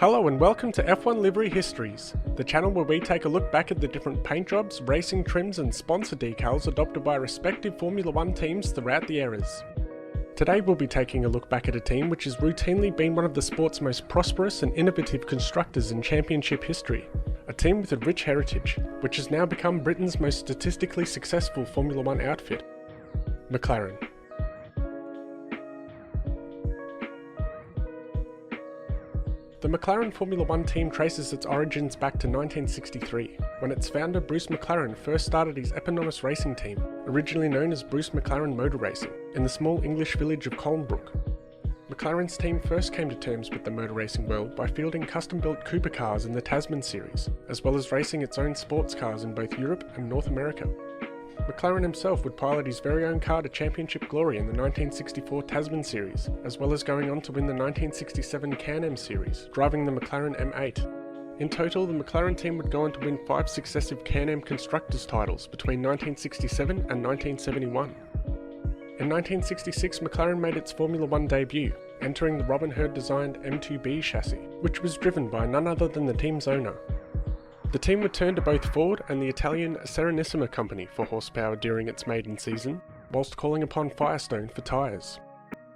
Hello and welcome to F1 Livery Histories, the channel where we take a look back at the different paint jobs, racing trims and sponsor decals adopted by respective Formula 1 teams throughout the eras. Today we'll be taking a look back at a team which has routinely been one of the sport's most prosperous and innovative constructors in championship history. A team with a rich heritage, which has now become Britain's most statistically successful Formula 1 outfit, McLaren. The McLaren Formula 1 team traces its origins back to 1963, when its founder Bruce McLaren first started his eponymous racing team, originally known as Bruce McLaren Motor Racing, in the small English village of Colnbrook. McLaren's team first came to terms with the motor racing world by fielding custom-built Cooper cars in the Tasman series, as well as racing its own sports cars in both Europe and North America. McLaren himself would pilot his very own car to championship glory in the 1964 Tasman series, as well as going on to win the 1967 Can-Am series, driving the McLaren M8. In total, the McLaren team would go on to win 5 successive Can-Am Constructors titles between 1967 and 1971. In 1966, McLaren made its Formula 1 debut, entering the Robin Hood-designed M2B chassis, which was driven by none other than the team's owner. The team would turn to both Ford and the Italian Serenissima company for horsepower during its maiden season, whilst calling upon Firestone for tyres.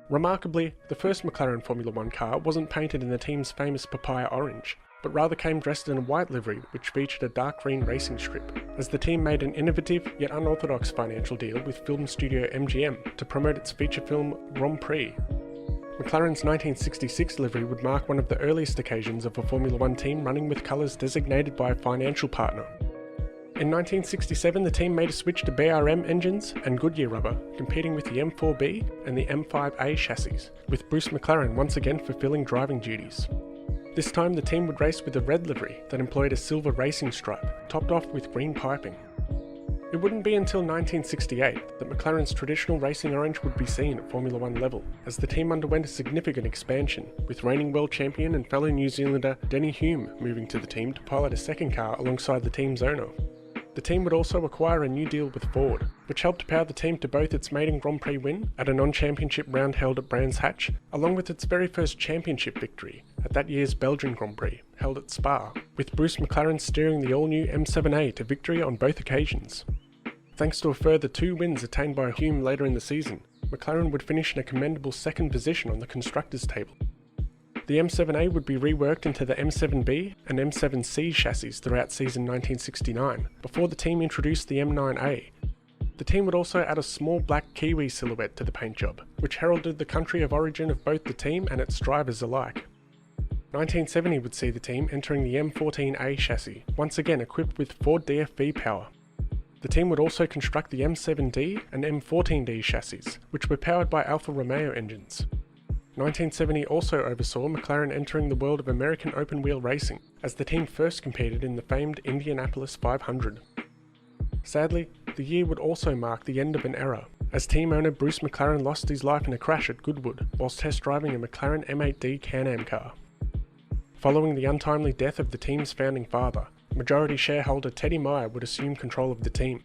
Remarkably, the first McLaren Formula 1 car wasn't painted in the team's famous papaya orange, but rather came dressed in a white livery which featured a dark green racing strip, as the team made an innovative yet unorthodox financial deal with film studio MGM to promote its feature film Grand Prix. McLaren's 1966 livery would mark one of the earliest occasions of a Formula 1 team running with colours designated by a financial partner. In 1967, the team made a switch to BRM engines and Goodyear rubber, competing with the M4B and the M5A chassis, with Bruce McLaren once again fulfilling driving duties. This time the team would race with a red livery that employed a silver racing stripe, topped off with green piping. It wouldn't be until 1968 that McLaren's traditional racing orange would be seen at Formula 1 level, as the team underwent a significant expansion, with reigning world champion and fellow New Zealander Denny Hume moving to the team to pilot a second car alongside the team's owner. The team would also acquire a new deal with Ford, which helped power the team to both its maiden Grand Prix win at a non-championship round held at Brands Hatch, along with its very first championship victory at that year's Belgian Grand Prix, held at Spa, with Bruce McLaren steering the all-new M7A to victory on both occasions. Thanks to a further 2 wins attained by Hume later in the season, McLaren would finish in a commendable second position on the constructors' table. The M7A would be reworked into the M7B and M7C chassis throughout season 1969, before the team introduced the M9A. The team would also add a small black Kiwi silhouette to the paint job, which heralded the country of origin of both the team and its drivers alike. 1970 would see the team entering the M14A chassis, once again equipped with Ford DFV power. The team would also construct the M7D and M14D chassis, which were powered by Alfa Romeo engines. 1970 also oversaw McLaren entering the world of American open-wheel racing, as the team first competed in the famed Indianapolis 500. Sadly, the year would also mark the end of an era, as team owner Bruce McLaren lost his life in a crash at Goodwood whilst test driving a McLaren M8D Can-Am car. Following the untimely death of the team's founding father, majority shareholder Teddy Meyer would assume control of the team.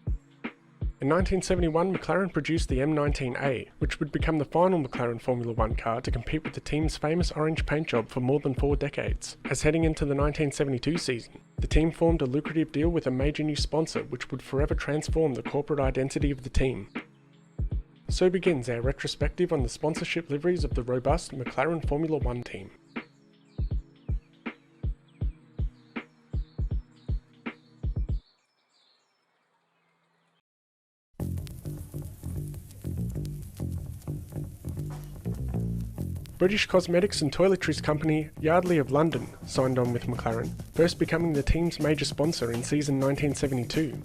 In 1971, McLaren produced the M19A, which would become the final McLaren Formula 1 car to compete with the team's famous orange paint job for more than 4 decades, as heading into the 1972 season, the team formed a lucrative deal with a major new sponsor which would forever transform the corporate identity of the team. So begins our retrospective on the sponsorship liveries of the robust McLaren Formula 1 team. British cosmetics and toiletries company Yardley of London signed on with McLaren, first becoming the team's major sponsor in season 1972.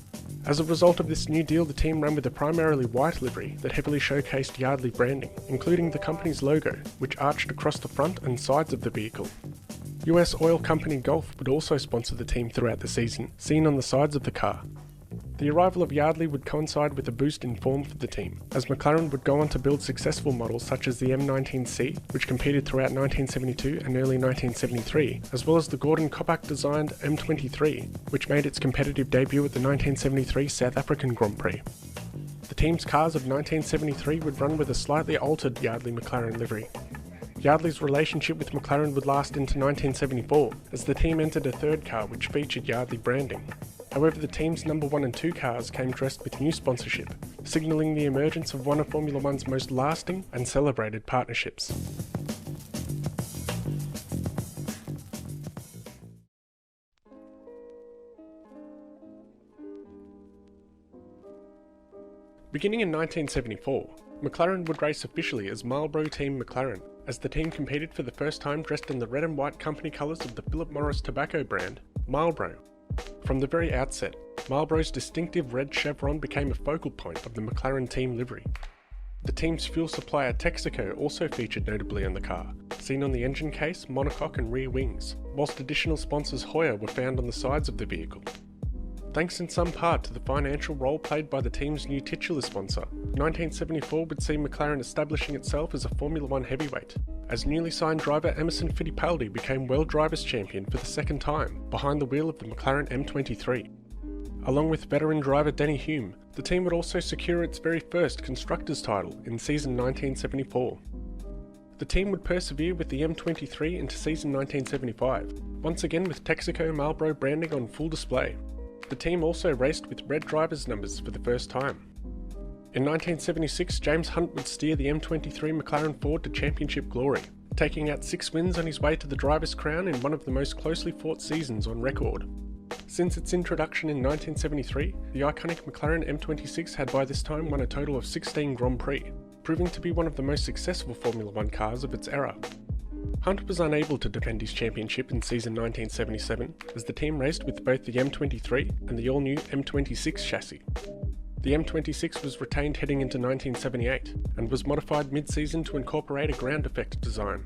As a result of this new deal, the team ran with a primarily white livery that heavily showcased Yardley branding, including the company's logo, which arched across the front and sides of the vehicle. US oil company Gulf would also sponsor the team throughout the season, seen on the sides of the car. The arrival of Yardley would coincide with a boost in form for the team, as McLaren would go on to build successful models such as the M19C, which competed throughout 1972 and early 1973, as well as the Gordon Kopak-designed M23, which made its competitive debut at the 1973 South African Grand Prix. The team's cars of 1973 would run with a slightly altered Yardley McLaren livery. Yardley's relationship with McLaren would last into 1974, as the team entered a third car which featured Yardley branding. However, the team's number 1 and 2 cars came dressed with new sponsorship, signalling the emergence of one of Formula One's most lasting and celebrated partnerships. Beginning in 1974, McLaren would race officially as Marlboro Team McLaren, as the team competed for the first time dressed in the red and white company colours of the Philip Morris tobacco brand, Marlboro. From the very outset, Marlboro's distinctive red chevron became a focal point of the McLaren team livery. The team's fuel supplier Texaco also featured notably on the car, seen on the engine case, monocoque and rear wings, whilst additional sponsors Hoyer were found on the sides of the vehicle. Thanks in some part to the financial role played by the team's new titular sponsor, 1974 would see McLaren establishing itself as a Formula One heavyweight, as newly signed driver Emerson Fittipaldi became World Drivers' Champion for the second time, behind the wheel of the McLaren M23. Along with veteran driver Denny Hume, the team would also secure its very first Constructors' title in season 1974. The team would persevere with the M23 into season 1975, once again with Texaco Marlboro branding on full display. The team also raced with red driver's numbers for the first time. In 1976, James Hunt would steer the M23 McLaren Ford to championship glory, taking out 6 wins on his way to the driver's crown in one of the most closely fought seasons on record. Since its introduction in 1973, the iconic McLaren M26 had by this time won a total of 16 Grand Prix, proving to be one of the most successful Formula One cars of its era. Hunt was unable to defend his championship in season 1977, as the team raced with both the M23 and the all-new M26 chassis. The M26 was retained heading into 1978, and was modified mid-season to incorporate a ground effect design.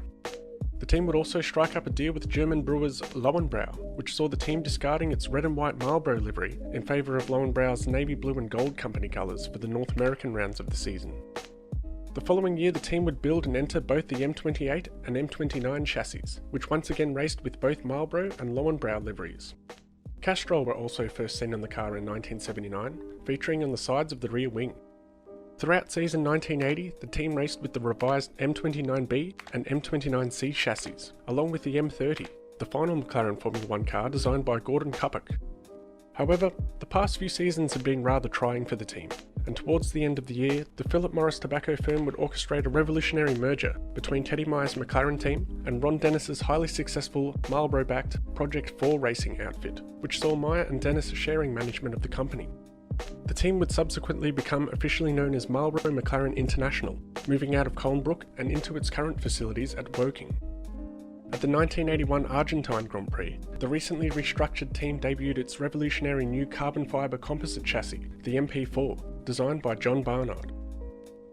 The team would also strike up a deal with German brewers Lowenbrau, which saw the team discarding its red and white Marlboro livery in favour of Lowenbrau's navy blue and gold company colours for the North American rounds of the season. The following year the team would build and enter both the M28 and M29 chassis, which once again raced with both Marlboro and Lowenbrau liveries. Castrol were also first seen on the car in 1979, featuring on the sides of the rear wing. Throughout season 1980, the team raced with the revised M29B and M29C chassis, along with the M30, the final McLaren Formula One car designed by Gordon Cuppock. However, the past few seasons had been rather trying for the team, and towards the end of the year, the Philip Morris tobacco firm would orchestrate a revolutionary merger between Teddy Meyer's McLaren team and Ron Dennis's highly successful Marlboro-backed Project 4 racing outfit, which saw Meyer and Dennis sharing management of the company. The team would subsequently become officially known as Marlboro McLaren International, moving out of Colnbrook and into its current facilities at Woking. At the 1981 Argentine Grand Prix, the recently restructured team debuted its revolutionary new carbon fibre composite chassis, the MP4, designed by John Barnard.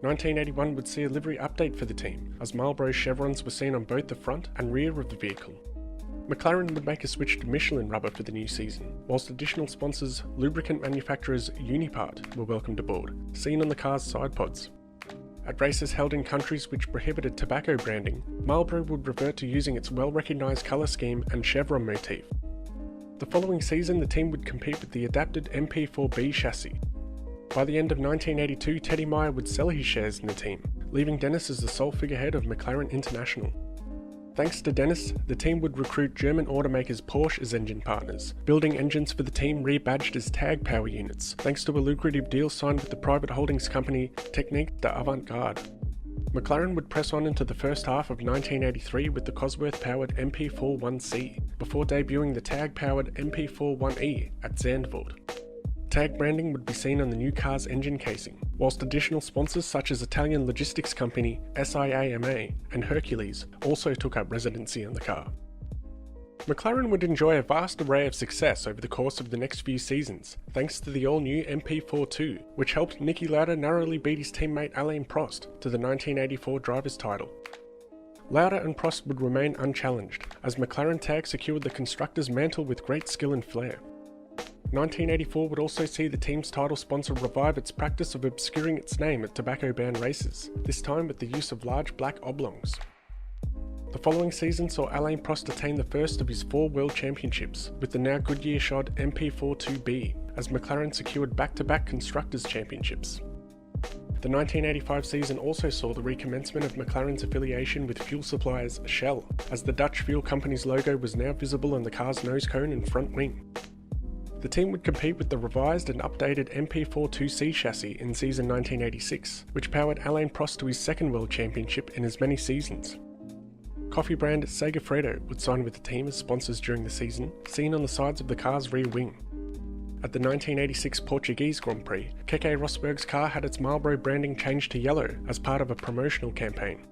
1981 would see a livery update for the team, as Marlboro chevrons were seen on both the front and rear of the vehicle. McLaren would make a switch to Michelin rubber for the new season, whilst additional sponsors, lubricant manufacturers Unipart, were welcomed aboard, seen on the car's side pods. At races held in countries which prohibited tobacco branding, Marlboro would revert to using its well-recognised colour scheme and chevron motif. The following season the team would compete with the adapted MP4B chassis. By the end of 1982, Teddy Meyer would sell his shares in the team, leaving Dennis as the sole figurehead of McLaren International. Thanks to Dennis, the team would recruit German automakers Porsche as engine partners, building engines for the team rebadged as Tag Power units, thanks to a lucrative deal signed with the private holdings company Technique d'Avant-Garde. McLaren would press on into the first half of 1983 with the Cosworth-powered MP41C, before debuting the Tag-powered MP41E at Zandvoort. Tag branding would be seen on the new car's engine casing, whilst additional sponsors such as Italian logistics company SIAMA and Hercules also took up residency on the car. McLaren would enjoy a vast array of success over the course of the next few seasons, thanks to the all-new MP42, which helped Niki Lauda narrowly beat his teammate Alain Prost to the 1984 driver's title. Lauda and Prost would remain unchallenged, as McLaren Tag secured the constructor's mantle with great skill and flair. 1984 would also see the team's title sponsor revive its practice of obscuring its name at tobacco-banned races, this time with the use of large black oblongs. The following season saw Alain Prost attain the first of his 4 world championships, with the now Goodyear-shod MP42B, as McLaren secured back-to-back Constructors' Championships. The 1985 season also saw the recommencement of McLaren's affiliation with fuel suppliers Shell, as the Dutch fuel company's logo was now visible on the car's nose cone and front wing. The team would compete with the revised and updated MP42C chassis in season 1986, which powered Alain Prost to his second World Championship in as many seasons. Coffee brand Segafredo would sign with the team as sponsors during the season, seen on the sides of the car's rear wing. At the 1986 Portuguese Grand Prix, Keke Rosberg's car had its Marlboro branding changed to yellow as part of a promotional campaign.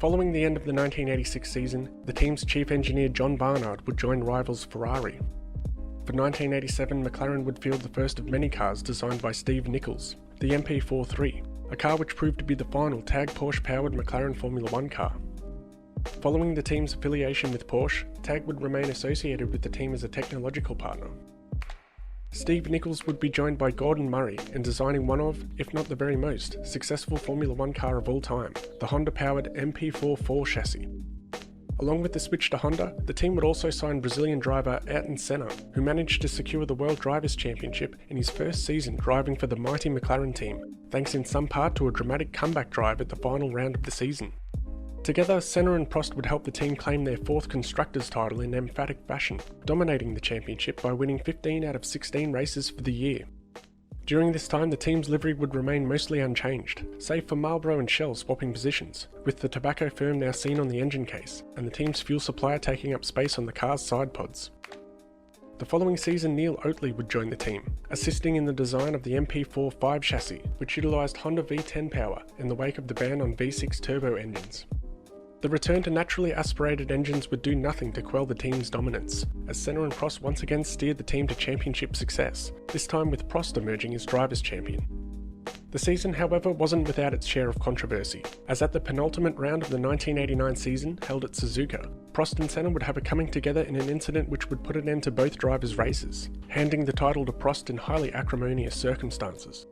Following the end of the 1986 season, the team's chief engineer John Barnard would join rivals Ferrari. For 1987, McLaren would field the first of many cars designed by Steve Nichols, the MP43, a car which proved to be the final Tag Porsche-powered McLaren Formula 1 car. Following the team's affiliation with Porsche, Tag would remain associated with the team as a technological partner. Steve Nichols would be joined by Gordon Murray in designing one of, if not the very most, successful Formula 1 car of all time, the Honda-powered MP44 chassis. Along with the switch to Honda, the team would also sign Brazilian driver Ayrton Senna, who managed to secure the World Drivers' Championship in his first season driving for the mighty McLaren team, thanks in some part to a dramatic comeback drive at the final round of the season. Together, Senna and Prost would help the team claim their fourth Constructors' title in emphatic fashion, dominating the championship by winning 15 out of 16 races for the year. During this time, the team's livery would remain mostly unchanged, save for Marlboro and Shell swapping positions, with the tobacco firm now seen on the engine case, and the team's fuel supplier taking up space on the car's side pods. The following season, Neil Oatley would join the team, assisting in the design of the MP45 chassis, which utilised Honda V10 power in the wake of the ban on V6 turbo engines. The return to naturally aspirated engines would do nothing to quell the team's dominance, as Senna and Prost once again steered the team to championship success, this time with Prost emerging as driver's champion. The season, however, wasn't without its share of controversy, as at the penultimate round of the 1989 season, held at Suzuka, Prost and Senna would have a coming together in an incident which would put an end to both drivers' races, handing the title to Prost in highly acrimonious circumstances.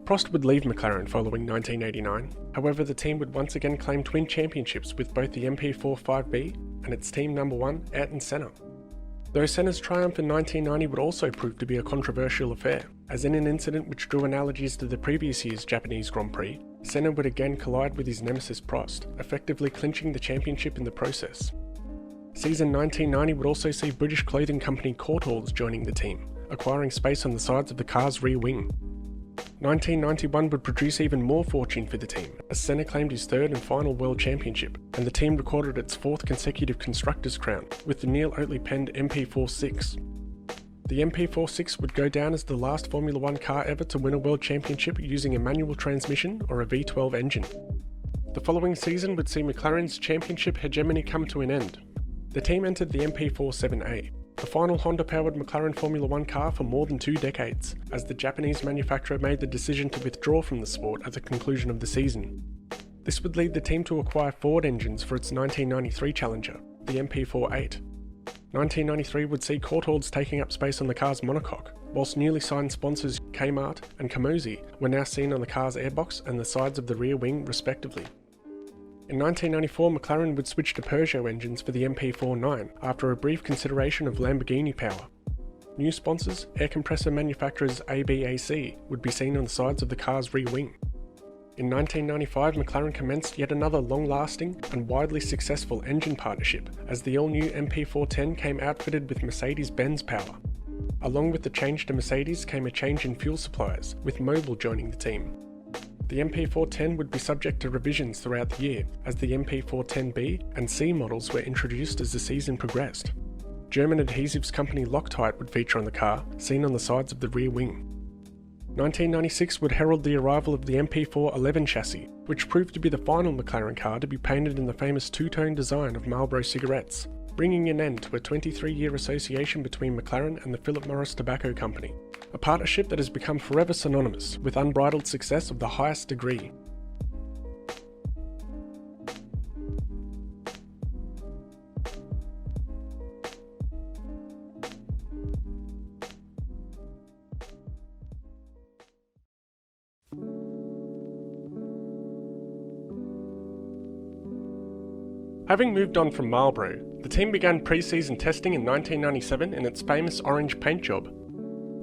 Prost would leave McLaren following 1989, however the team would once again claim twin championships with both the MP45B and its team number one, Ayrton Senna. Though Senna's triumph in 1990 would also prove to be a controversial affair, as in an incident which drew analogies to the previous year's Japanese Grand Prix, Senna would again collide with his nemesis Prost, effectively clinching the championship in the process. Season 1990 would also see British clothing company Courtaulds joining the team, acquiring space on the sides of the car's rear wing. 1991 would produce even more fortune for the team, as Senna claimed his third and final World Championship, and the team recorded its fourth consecutive Constructors' crown, with the Neil Oatley penned MP46. The MP46 would go down as the last Formula 1 car ever to win a World Championship using a manual transmission or a V12 engine. The following season would see McLaren's championship hegemony come to an end. The team entered the MP47A, the final Honda-powered McLaren Formula 1 car for more than 2 decades, as the Japanese manufacturer made the decision to withdraw from the sport at the conclusion of the season. This would lead the team to acquire Ford engines for its 1993 challenger, the MP48. 1993 would see Courtaulds taking up space on the car's monocoque, whilst newly signed sponsors Kmart and Kamosi were now seen on the car's airbox and the sides of the rear wing respectively. In 1994, McLaren would switch to Peugeot engines for the MP49 after a brief consideration of Lamborghini power. New sponsors, air compressor manufacturers ABAC, would be seen on the sides of the car's rear wing. In 1995, McLaren commenced yet another long-lasting and widely successful engine partnership, as the all-new MP410 came outfitted with Mercedes-Benz power. Along with the change to Mercedes came a change in fuel suppliers, with Mobil joining the team. The MP410 would be subject to revisions throughout the year, as the MP410B and C models were introduced as the season progressed. German adhesives company Loctite would feature on the car, seen on the sides of the rear wing. 1996 would herald the arrival of the MP411 chassis, which proved to be the final McLaren car to be painted in the famous two-tone design of Marlboro cigarettes, bringing an end to a 23-year association between McLaren and the Philip Morris Tobacco Company, a partnership that has become forever synonymous with unbridled success of the highest degree. Having moved on from Marlboro, the team began pre-season testing in 1997 in its famous orange paint job.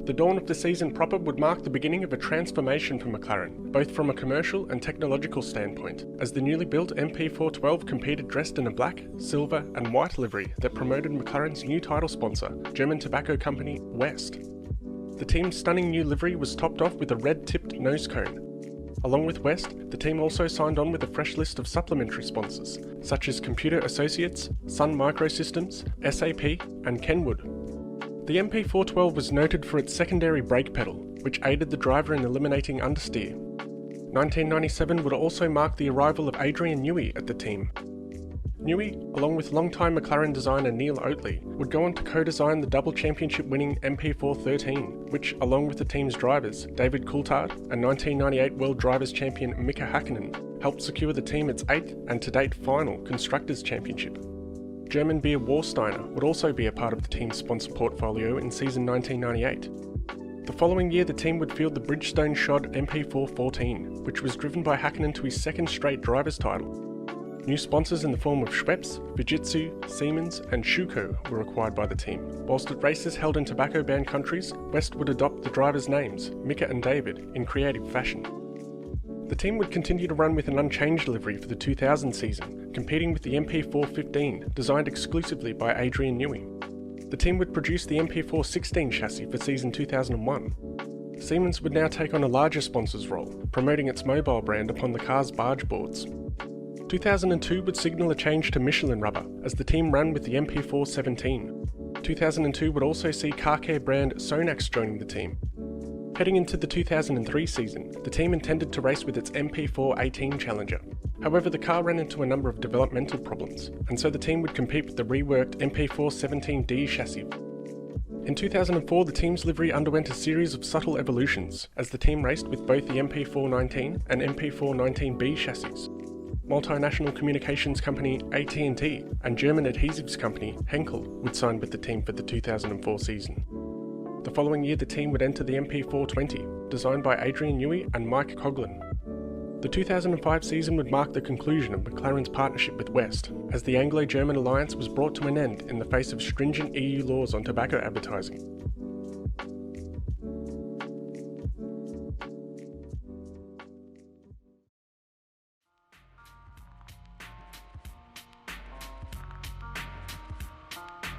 The The dawn of the season proper would mark the beginning of a transformation for McLaren, both from a commercial and technological standpoint, as the newly built MP412 competed dressed in a black, silver and white livery that promoted McLaren's new title sponsor, German tobacco company West. The team's stunning new livery was topped off with a red-tipped nose cone. Along with West, the team also signed on with a fresh list of supplementary sponsors, such as Computer Associates, Sun Microsystems, SAP and Kenwood. The MP412 was noted for its secondary brake pedal, which aided the driver in eliminating understeer. 1997 would also mark the arrival of Adrian Newey at the team. Newey, along with longtime McLaren designer Neil Oatley, would go on to co-design the double championship-winning MP413, which, along with the team's drivers, David Coulthard and 1998 World Drivers' Champion Mika Hakkinen, helped secure the team its 8th and to-date final Constructors' Championship. German beer Warsteiner would also be a part of the team's sponsor portfolio in season 1998. The following year the team would field the Bridgestone Shod MP414, which was driven by Hakkinen to his second straight driver's title. New sponsors in the form of Schweppes, Fujitsu, Siemens and Schuko were acquired by the team. Whilst at races held in tobacco-banned countries, West would adopt the drivers' names, Mika and David, in creative fashion. The team would continue to run with an unchanged livery for the 2000 season, competing with the MP415, designed exclusively by Adrian Newey. The team would produce the MP416 chassis for season 2001. Siemens would now take on a larger sponsor's role, promoting its mobile brand upon the car's barge boards. 2002 would signal a change to Michelin rubber, as the team ran with the MP417. 2002 would also see car care brand Sonax joining the team. Heading into the 2003 season, the team intended to race with its MP418 Challenger. However, the car ran into a number of developmental problems, and so the team would compete with the reworked MP417D chassis. In 2004, the team's livery underwent a series of subtle evolutions, as the team raced with both the MP419 and MP419B chassis. Multinational communications company AT&T and German adhesives company Henkel would sign with the team for the 2004 season. The following year the team would enter the MP420, designed by Adrian Newey and Mike Coughlin. The 2005 season would mark the conclusion of McLaren's partnership with West, as the Anglo-German alliance was brought to an end in the face of stringent EU laws on tobacco advertising.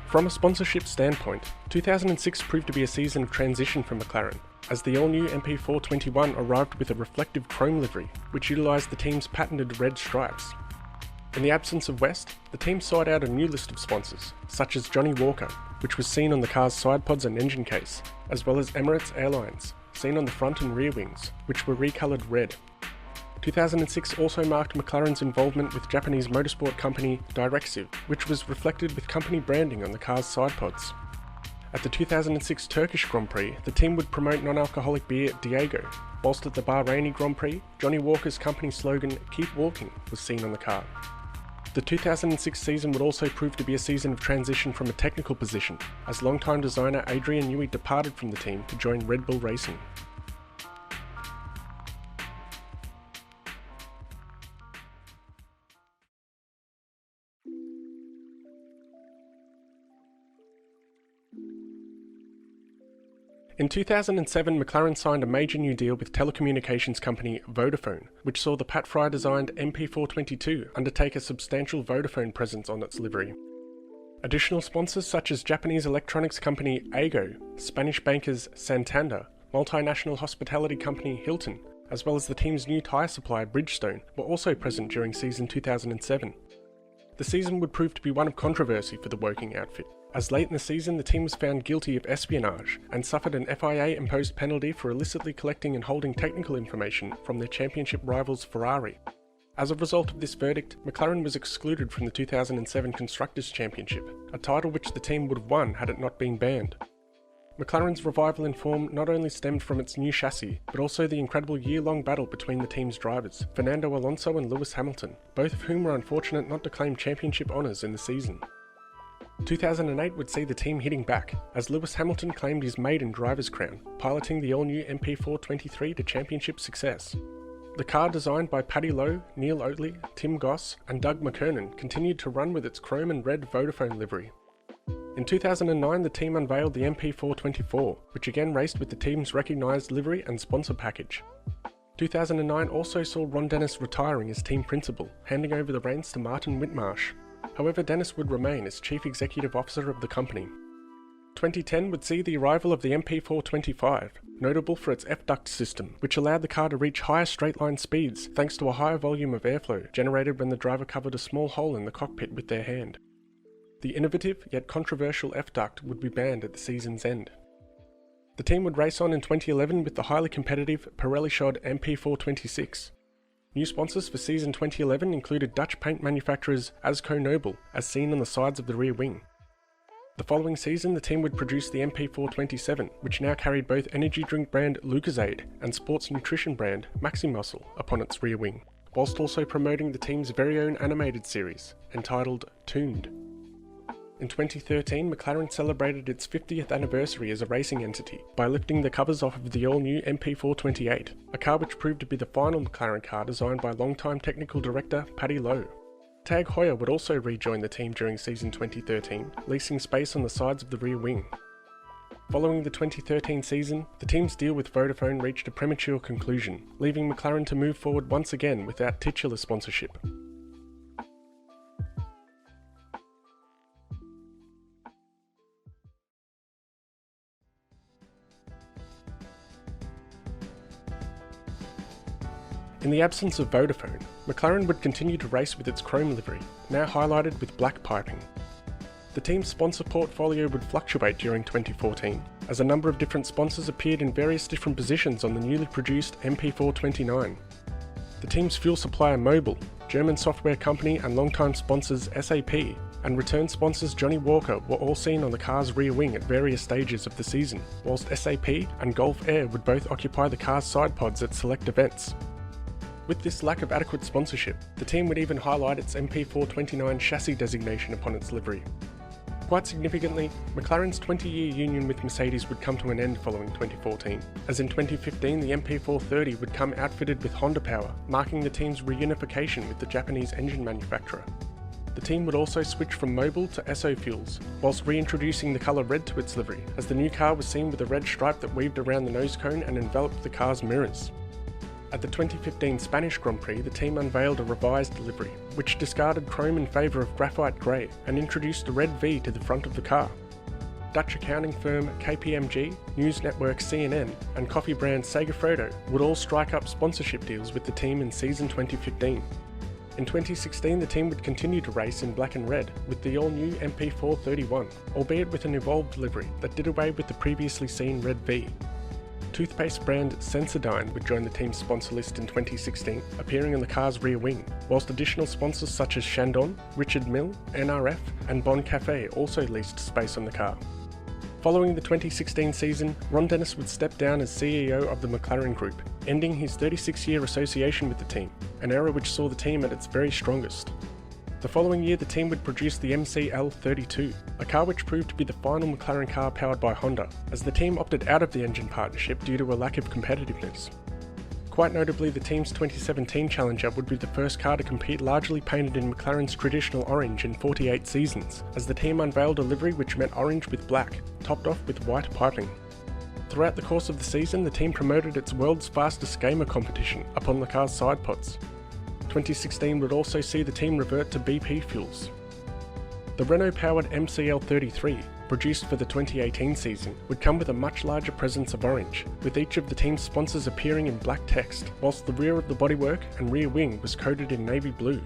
From a sponsorship standpoint, 2006 proved to be a season of transition for McLaren, as the all-new MP421 arrived with a reflective chrome livery, which utilised the team's patented red stripes. In the absence of West, the team sought out a new list of sponsors, such as Johnny Walker, which was seen on the car's side pods and engine case, as well as Emirates Airlines, seen on the front and rear wings, which were recoloured red. 2006 also marked McLaren's involvement with Japanese motorsport company Direcsiv, which was reflected with company branding on the car's side pods. At the 2006 Turkish Grand Prix, the team would promote non-alcoholic beer Diego, whilst at the Bahraini Grand Prix, Johnny Walker's company slogan "Keep Walking" was seen on the car. The 2006 season would also prove to be a season of transition from a technical position, as longtime designer Adrian Newey departed from the team to join Red Bull Racing. In 2007, McLaren signed a major new deal with telecommunications company Vodafone, which saw the Pat Fry-designed MP422 undertake a substantial Vodafone presence on its livery. Additional sponsors such as Japanese electronics company Aigo, Spanish bankers Santander, multinational hospitality company Hilton, as well as the team's new tyre supplier Bridgestone, were also present during season 2007. The season would prove to be one of controversy for the Woking outfit, as late in the season the team was found guilty of espionage and suffered an FIA-imposed penalty for illicitly collecting and holding technical information from their championship rivals Ferrari. As a result of this verdict, McLaren was excluded from the 2007 Constructors' Championship, a title which the team would have won had it not been banned. McLaren's revival in form not only stemmed from its new chassis, but also the incredible year-long battle between the team's drivers, Fernando Alonso and Lewis Hamilton, both of whom were unfortunate not to claim championship honours in the season. 2008 would see the team hitting back, as Lewis Hamilton claimed his maiden driver's crown, piloting the all-new MP423 to championship success. The car, designed by Paddy Lowe, Neil Oatley, Tim Goss and Doug McKernan, continued to run with its chrome and red Vodafone livery. In 2009, the team unveiled the MP424, which again raced with the team's recognised livery and sponsor package. 2009 also saw Ron Dennis retiring as team principal, handing over the reins to Martin Whitmarsh. However, Dennis would remain as Chief Executive Officer of the company. 2010 would see the arrival of the MP425, notable for its F-duct system, which allowed the car to reach higher straight-line speeds thanks to a higher volume of airflow generated when the driver covered a small hole in the cockpit with their hand. The innovative yet controversial F-duct would be banned at the season's end. The team would race on in 2011 with the highly competitive Pirelli-shod MP426. New sponsors for season 2011 included Dutch paint manufacturers Asco Nobel, as seen on the sides of the rear wing. The following season, the team would produce the MP427, which now carried both energy drink brand Lucozade and sports nutrition brand Maximuscle upon its rear wing, whilst also promoting the team's very own animated series, entitled Tuned. In 2013, McLaren celebrated its 50th anniversary as a racing entity by lifting the covers off of the all-new MP428, a car which proved to be the final McLaren car designed by longtime technical director Paddy Lowe. Tag Heuer would also rejoin the team during season 2013, leasing space on the sides of the rear wing. Following the 2013 season, the team's deal with Vodafone reached a premature conclusion, leaving McLaren to move forward once again without titular sponsorship. In the absence of Vodafone, McLaren would continue to race with its chrome livery, now highlighted with black piping. The team's sponsor portfolio would fluctuate during 2014, as a number of different sponsors appeared in various different positions on the newly produced MP429. The team's fuel supplier Mobil, German software company and longtime sponsors SAP, and return sponsors Johnny Walker were all seen on the car's rear wing at various stages of the season, whilst SAP and Gulf Air would both occupy the car's side pods at select events. With this lack of adequate sponsorship, the team would even highlight its MP429 chassis designation upon its livery. Quite significantly, McLaren's 20-year union with Mercedes would come to an end following 2014, as in 2015 the MP430 would come outfitted with Honda power, marking the team's reunification with the Japanese engine manufacturer. The team would also switch from Mobil to Esso fuels, whilst reintroducing the colour red to its livery, as the new car was seen with a red stripe that weaved around the nose cone and enveloped the car's mirrors. At the 2015 Spanish Grand Prix, the team unveiled a revised livery, which discarded chrome in favour of graphite grey and introduced a red V to the front of the car. Dutch accounting firm KPMG, news network CNN, and coffee brand Segafredo would all strike up sponsorship deals with the team in season 2015. In 2016, the team would continue to race in black and red with the all-new MP431, albeit with an evolved livery that did away with the previously seen red V. Toothpaste brand Sensodyne would join the team's sponsor list in 2016, appearing on the car's rear wing, whilst additional sponsors such as Chandon, Richard Mille, NRF and Bon Cafe also leased space on the car. Following the 2016 season, Ron Dennis would step down as CEO of the McLaren Group, ending his 36-year association with the team, an era which saw the team at its very strongest. The following year, the team would produce the MCL32, a car which proved to be the final McLaren car powered by Honda, as the team opted out of the engine partnership due to a lack of competitiveness. Quite notably, the team's 2017 Challenger would be the first car to compete largely painted in McLaren's traditional orange in 48 seasons, as the team unveiled a livery which met orange with black, topped off with white piping. Throughout the course of the season, the team promoted its World's Fastest Gamer competition upon the car's side pods. 2016 would also see the team revert to BP fuels. The Renault-powered MCL33, produced for the 2018 season, would come with a much larger presence of orange, with each of the team's sponsors appearing in black text, whilst the rear of the bodywork and rear wing was coated in navy blue.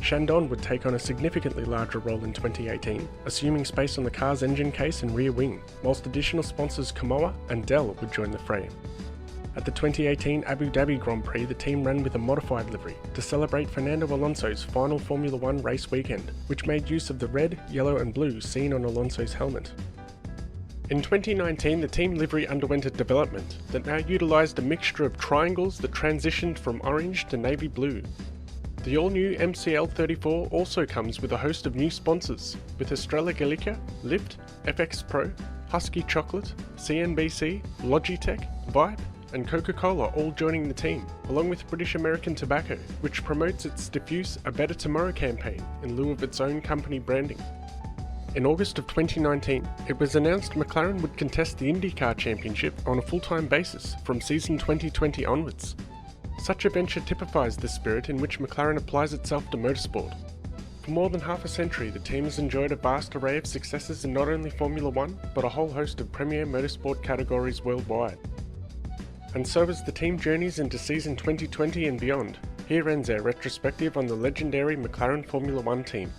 Chandon would take on a significantly larger role in 2018, assuming space on the car's engine case and rear wing, whilst additional sponsors Kamoa and Dell would join the fray. At the 2018 Abu Dhabi Grand Prix, the team ran with a modified livery to celebrate Fernando Alonso's final Formula 1 race weekend, which made use of the red, yellow and blue seen on Alonso's helmet. In 2019, the team livery underwent a development that now utilised a mixture of triangles that transitioned from orange to navy blue. The all-new MCL34 also comes with a host of new sponsors, with Estrella Galicia, Lyft, FX Pro, Husky Chocolate, CNBC, Logitech, Vibe, and Coca-Cola all joining the team, along with British American Tobacco, which promotes its diffuse A Better Tomorrow campaign in lieu of its own company branding. In August of 2019, it was announced McLaren would contest the IndyCar Championship on a full-time basis from season 2020 onwards. Such a venture typifies the spirit in which McLaren applies itself to motorsport. For more than half a century, the team has enjoyed a vast array of successes in not only Formula One, but a whole host of premier motorsport categories worldwide. And so as the team journeys into season 2020 and beyond, here ends our retrospective on the legendary McLaren Formula One team.